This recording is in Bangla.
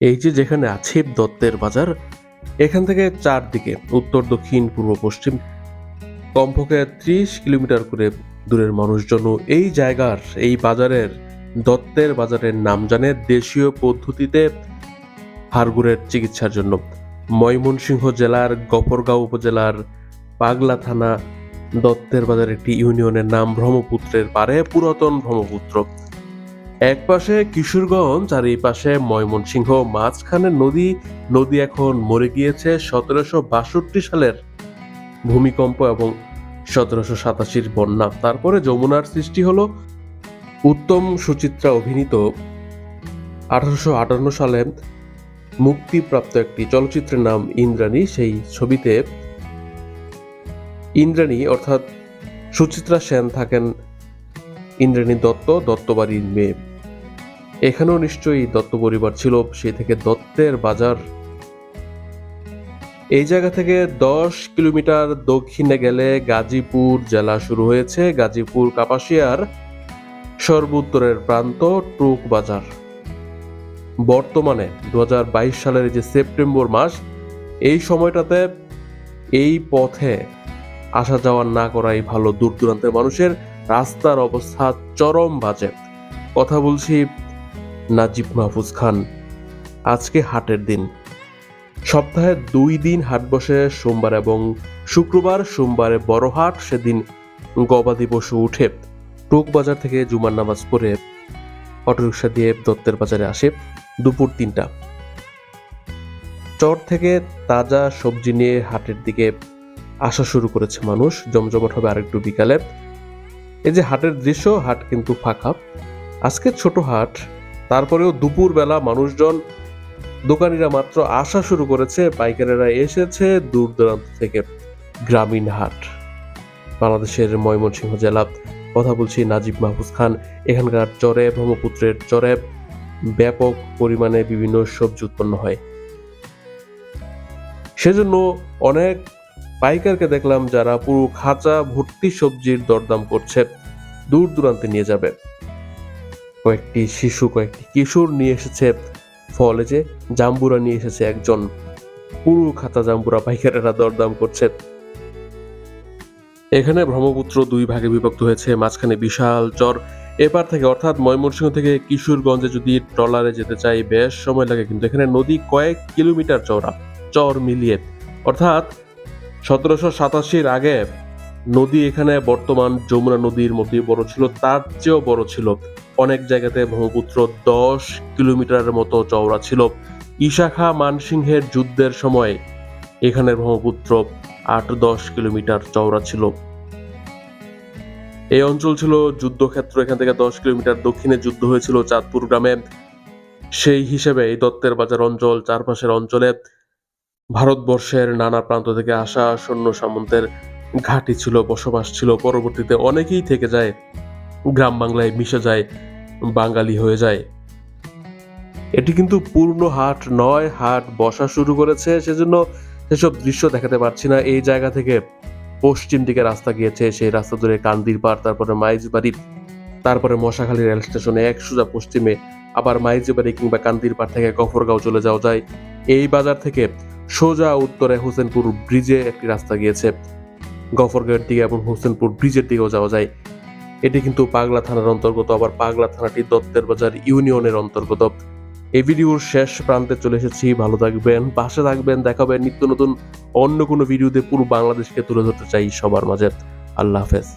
এই যে যেখানে আছে দত্তের বাজার, এখান থেকে চারদিকে উত্তর, দক্ষিণ, পূর্ব, পশ্চিম কমপক্ষে ৩০ কিলোমিটার করে দূরের মানুষজনও এই জায়গার, এই বাজারের, দত্তের বাজারের নাম জানে দেশীয় পদ্ধতিতে হাড়গুড়ের চিকিৎসার জন্য। ময়মনসিংহ জেলার গফরগাঁও উপজেলার পাগলা থানা দত্তের বাজার একটি ইউনিয়নের নাম ব্রহ্মপুত্রের পারে পুরাতন ব্রহ্মপুত্র। এক পাশে কিশোরগঞ্জ আর এই পাশে ময়মনসিংহ, মাঝখানে নদী। নদী এখন মরে গিয়েছে ১৭৬২ সালের ভূমিকম্প এবং ১৭৮৭ বন্যা। তারপরে যমুনার সৃষ্টি হলো। উত্তম সুচিত্রা অভিনীত ১৮৫৮ সালে মুক্তিপ্রাপ্ত একটি চলচ্চিত্রের নাম ইন্দ্রাণী। সেই ছবিতে ইন্দ্রাণী অর্থাৎ সুচিত্রা সেন থাকেন ইন্দ্রাণী দত্ত, দত্তবাড়ির মেয়ে। এখানেও নিশ্চয়ই দত্ত পরিবার ছিল, সেই থেকে দত্তের বাজার। এই জায়গা থেকে ১০ কিলোমিটার দক্ষিণে গেলে গাজীপুর জেলা শুরু হয়েছে। গাজীপুর কাপাসিয়ার সর্বোত্তরের প্রান্ত টুক বাজার। বর্তমানে ২০২২ সালের যে সেপ্টেম্বর মাস, এই সময়টাতে এই পথে আসা যাওয়া না করাই ভালো। দূর দূরান্তের মানুষের রাস্তার অবস্থা চরম বাজে। কথা বলছি নাজিব মাহফুজ খান। আজকে হাটের দিন, সপ্তাহে ২ দিন হাট বসে, সোমবার এবং শুক্রবার। সোমবারে বড় হাট, সেদিন গবাদি পশু উঠে। টুক বাজার থেকে জুমার নামাজ পড়ে অটোরিকশা দিয়ে দত্তের বাজারে আসে দুপুর ৩টা। চর থেকে তাজা সবজি নিয়ে হাটের দিকে আসা শুরু করেছে মানুষ। জমজমাট হবে আরেকটু বিকালে। এই যে হাটের দৃশ্য, হাট কিন্তু ফাঁকা। আজকে ছোট হাট, তারপরেও দুপুর বেলা মানুষজন, দোকানিরা মাত্র আসা শুরু করেছে। পাইকারেরা এসেছে দূর দূরান্ত থেকে। গ্রামীণ হাট, বাংলাদেশের ময়মনসিংহ জেলা। কথা বলছি নাজিব মাহফুজ খান। এখানকার চরে, ব্রহ্মপুত্রের চরে ব্যাপক পরিমাণে বিভিন্ন সবজি উৎপন্ন হয়। সেজন্য অনেক পাইকারকে দেখলাম যারা পুরো খাঁচা ভর্তি সবজির দরদাম করছে, দূর দূরান্তে নিয়ে যাবে। কয়েকটি শিশু, কয়েকটি কিশোর নিয়ে এসেছে ফলে, যে জাম্বুরা নিয়ে এসেছে একজন, পুরো খাতা জাম্বুরা পাইকারেরা দরদাম করছে। এখানে ব্রহ্মপুত্র ২ ভাগে বিভক্ত হয়েছে, মাঝখানে বিশাল চর। এপার থেকে অর্থাৎ ময়মনসিংহ থেকে কিশোরগঞ্জে যদি ট্রলারে যেতে চাই বেশ সময় লাগে, কিন্তু এখানে নদী কয়েক কিলোমিটার চওড়া, চর মিলিয়ে। অর্থাৎ ১৭৮৭ আগে নদী এখানে বর্তমান যমুনা নদীর মধ্যে বড় ছিল, তার চেয়েও বড় ছিল। অনেক জায়গাতে ব্রহ্মপুত্র ১০ কিলোমিটারের মতো চওড়া ছিল। ইশাখা মানসিংহের যুদ্ধের সময় এখানে ব্রহ্মপুত্র ৮-১০ কিলোমিটার চওড়া ছিল। এই অঞ্চল ছিল যুদ্ধক্ষেত্র। এখান থেকে ১০ কিলোমিটার দক্ষিণে যুদ্ধ হয়েছিল চাঁদপুর গ্রামে। সেই হিসেবে এই দত্তের বাজার অঞ্চল, চারপাশের অঞ্চলে ভারতবর্ষের নানা প্রান্ত থেকে আসা সৈন্য সামন্তের ঘাঁটি ছিল, বসবাস ছিল। পরবর্তীতে অনেকেই থেকে যায়, গ্রাম বাংলায় মিশে যায়, বাঙালি হয়ে যায়। এটি কিন্তু পূর্ণ হাট নয়, হাট বসা শুরু করেছে। সেজন্য সেসব দৃশ্য দেখাতে পারছি না। এই জায়গা থেকে পশ্চিম দিকে রাস্তা গিয়েছে, সেই রাস্তা ধরে কান্দির পাড়, তারপরে মাইজবাড়ি, তারপরে মশাখালী রেল স্টেশনে এক সোজা পশ্চিমে। আবার মাইজবাড়ি কিংবা কান্দির পাড় থেকে গফরগাঁও চলে যাওয়া যায়। এই বাজার থেকে সোজা উত্তরে হোসেনপুর ব্রিজে একটি রাস্তা গিয়েছে, গফরগাঁওয়ের দিকে এবং হোসেনপুর ব্রিজের দিকেও যাওয়া যায়। এটি কিন্তু পাগলা থানার অন্তর্গত। আবার পাগলা থানাটি দত্তের বাজার ইউনিয়নের অন্তর্গত। এই ভিডিওর শেষ প্রান্তে চলে এসেছি। ভালো থাকবেন, পাশে থাকবেন। দেখাবেন নিত্য নতুন অন্য কোনো ভিডিওতে। পুরো বাংলাদেশকে তুলে ধরতে চাই সবার মাঝে। আল্লাহ হাফেজ।